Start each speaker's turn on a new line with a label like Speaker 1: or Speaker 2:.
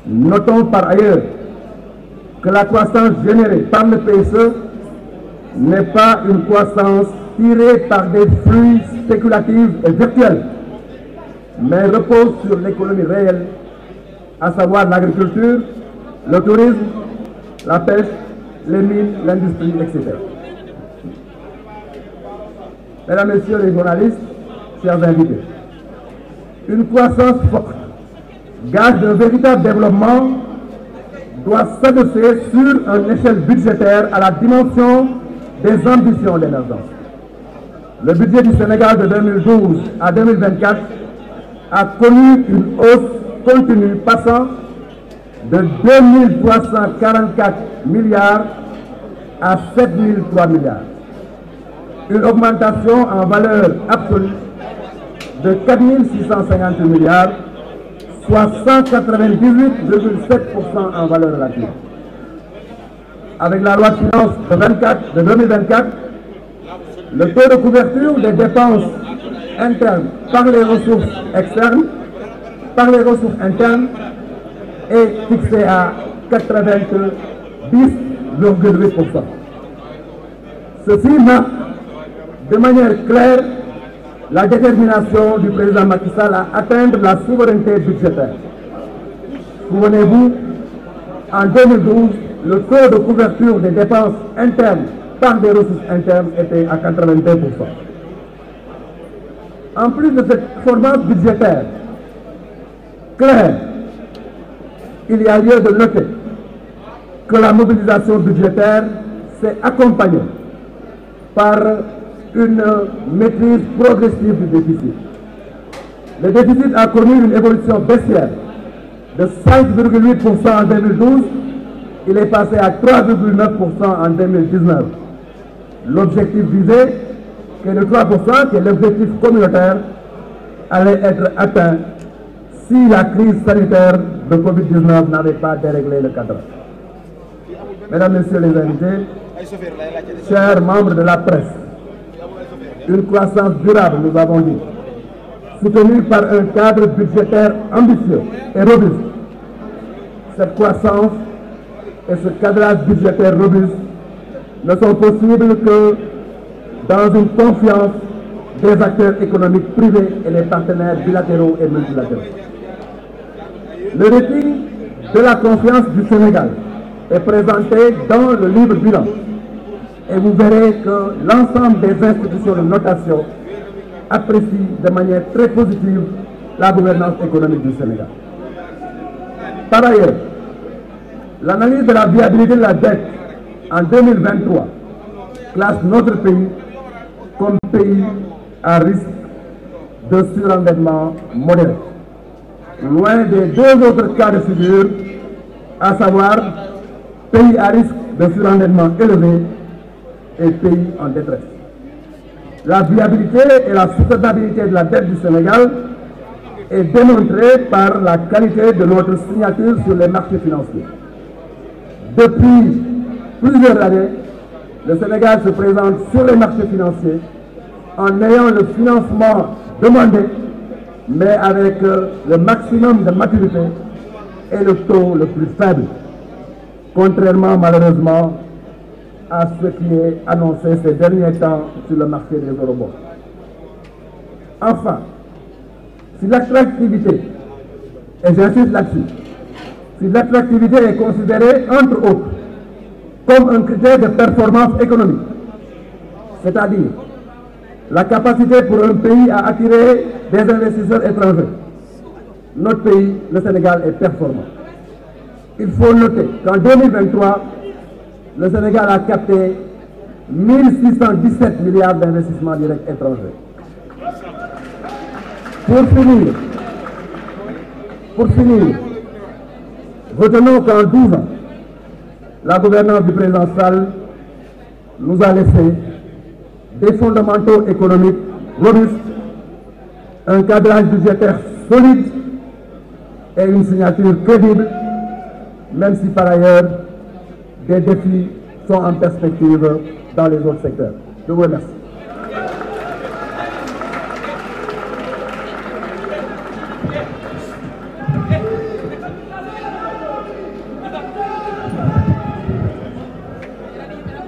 Speaker 1: Notons par ailleurs que la croissance générée par le PSE n'est pas une croissance tirée par des flux spéculatifs et virtuels, mais repose sur l'économie réelle, à savoir l'agriculture, le tourisme, la pêche, les mines, l'industrie, etc. Mesdames, Messieurs les journalistes, chers invités, une croissance forte, gage d'un véritable développement, doit s'adosser sur une échelle budgétaire à la dimension des ambitions d'émergence. Le budget du Sénégal de 2012 à 2024 a connu une hausse continue passant de 2344 milliards à 7003 milliards. Une augmentation en valeur absolue de 4650 milliards, soit 198,7% en valeur relative. Avec la loi de finances de 2024, le taux de couverture des dépenses internes par les ressources externes, par les ressources internes, est fixé à 90,8%. Ceci marque de manière claire la détermination du président Macky Sall à atteindre la souveraineté budgétaire. Souvenez-vous, en 2012, le taux de couverture des dépenses internes par des ressources internes était à 82%. En plus de cette performance budgétaire claire, il y a lieu de noter que la mobilisation budgétaire s'est accompagnée par une maîtrise progressive du déficit. Le déficit a connu une évolution baissière de 5,8% en 2012, il est passé à 3,9% en 2019. L'objectif visé, qui est de 3%, qui est l'objectif communautaire, allait être atteint si la crise sanitaire de Covid-19 n'avait pas déréglé le cadre. Mesdames, Messieurs les invités, chers membres de la presse, une croissance durable, nous avons dit, soutenue par un cadre budgétaire ambitieux et robuste. Cette croissance et ce cadrage budgétaire robuste ne sont possibles que dans une confiance des acteurs économiques privés et des partenaires bilatéraux et multilatéraux. Le rating de la confiance du Sénégal est présenté dans le livre bilan et vous verrez que l'ensemble des institutions de notation apprécient de manière très positive la gouvernance économique du Sénégal. Par ailleurs, l'analyse de la viabilité de la dette en 2023 classe notre pays comme pays à risque de surendettement modéré, loin des deux autres cas de figure, à savoir pays à risque de surendettement élevé et pays en détresse. La viabilité et la soutenabilité de la dette du Sénégal est démontrée par la qualité de notre signature sur les marchés financiers. Depuis plusieurs années, le Sénégal se présente sur les marchés financiers en ayant le financement demandé, mais avec le maximum de maturité et le taux le plus faible, contrairement malheureusement à ce qui est annoncé ces derniers temps sur le marché des eurobonds. Enfin, si l'attractivité, et j'insiste là-dessus, si l'attractivité est considérée, entre autres, comme un critère de performance économique, c'est-à-dire la capacité pour un pays à attirer des investisseurs étrangers, notre pays, le Sénégal, est performant. Il faut noter qu'en 2023, le Sénégal a capté 1617 milliards d'investissements directs étrangers. Pour finir, retenons qu'en 12 ans, la gouvernance du président Sall nous a laissé des fondamentaux économiques robustes, un cadrage budgétaire solide et une signature crédible, même si par ailleurs des défis sont en perspective dans les autres secteurs. Je vous remercie.